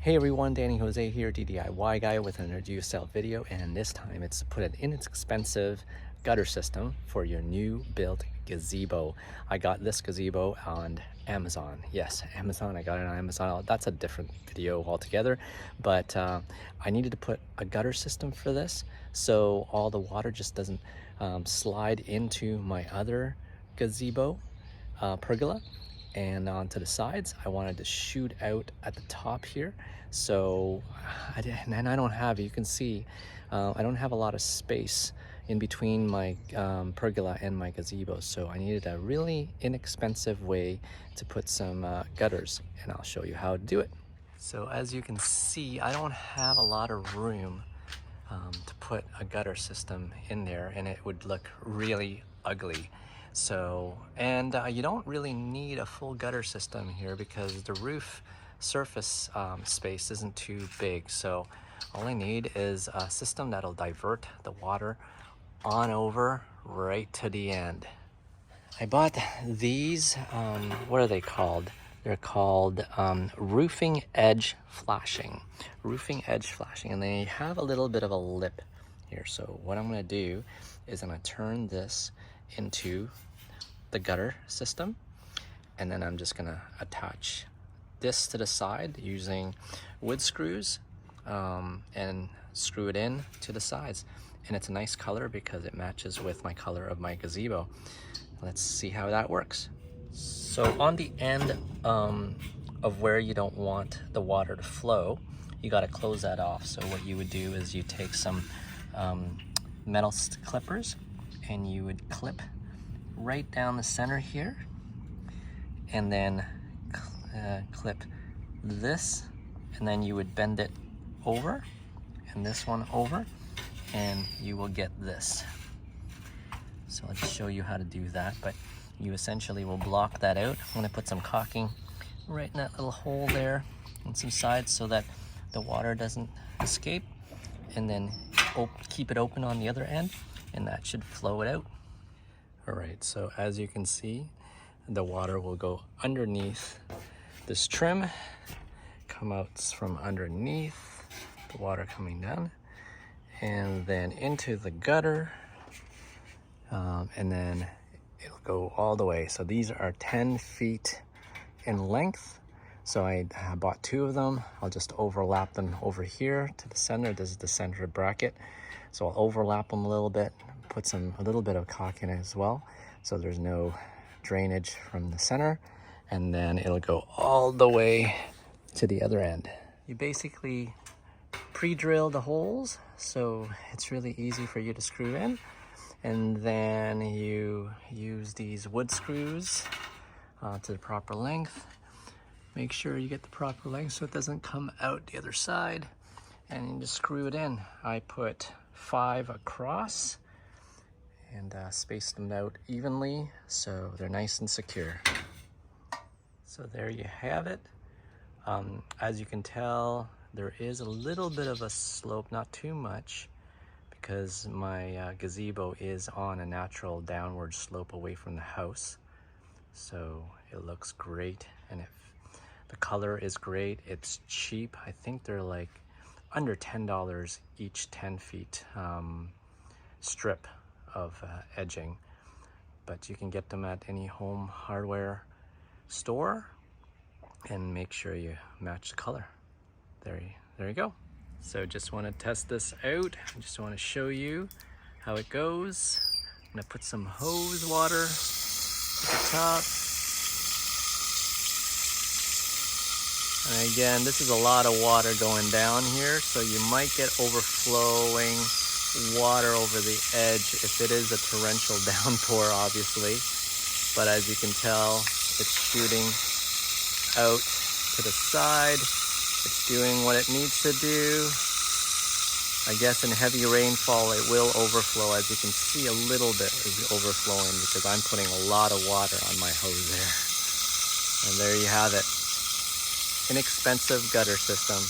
Hey everyone, Danny Jose here, DIY guy with an do-it-yourself video, and this time it's to put an inexpensive gutter system for your new built gazebo. I got this gazebo on Amazon. Yes, Amazon, I got it on Amazon. That's a different video altogether, but I needed to put a gutter system for this so all the water just doesn't slide into my other gazebo pergola and onto the sides. I wanted to shoot out at the top here, so I don't have, you can see I don't have a lot of space in between my pergola and my gazebo, so I needed a really inexpensive way to put some gutters, and I'll show you how to do it. So as you can see, I don't have a lot of room to put a gutter system in there, and it would look really ugly. So, and you don't really need a full gutter system here because the roof surface space isn't too big. So all I need is a system that'll divert the water on over right to the end. I bought these, what are they called? They're called roofing edge flashing. Roofing edge flashing, and they have a little bit of a lip here. So what I'm gonna do is I'm gonna turn this into the gutter system, and then I'm just gonna attach this to the side using wood screws and screw it in to the sides. And it's a nice color because it matches with my color of my gazebo. Let's see how that works. So on the end of where you don't want the water to flow, you got to close that off. So what you would do is you take some metal clippers and you would clip right down the center here, and then clip this, and then you would bend it over and this one over, and you will get this. So I'll just show you how to do that, but you essentially will block that out. I'm going to put some caulking right in that little hole there on some sides so that the water doesn't escape, and then keep it open on the other end, and that should flow it out. All right, so as you can see, the water will go underneath this trim, come out from underneath, the water coming down, and then into the gutter, and then it'll go all the way. So these are 10 feet in length. So I bought 2 of them. I'll just overlap them over here to the center. This is the center bracket. So I'll overlap them a little bit, put a little bit of caulk in it as well, so there's no drainage from the center, and then it'll go all the way to the other end. You basically pre-drill the holes, so it's really easy for you to screw in, and then you use these wood screws to the proper length. Make sure you get the proper length so it doesn't come out the other side, and you just screw it in. I put 5 across and space them out evenly so they're nice and secure. So there you have it. As you can tell, there is a little bit of a slope, not too much, because my gazebo is on a natural downward slope away from the house. So it looks great, and the color is great. It's cheap. I think they're like under $10 each 10 feet strip of edging, but you can get them at any home hardware store, and make sure you match the color. There you go. So just want to test this out. I just want to show you how it goes. I'm gonna put some hose water at the top. And again, this is a lot of water going down here, so you might get overflowing water over the edge if it is a torrential downpour, obviously. But as you can tell, it's shooting out to the side. It's doing what it needs to do. I guess in heavy rainfall it will overflow. As you can see, a little bit is overflowing because I'm putting a lot of water on my hose there. And there you have it. Inexpensive gutter system.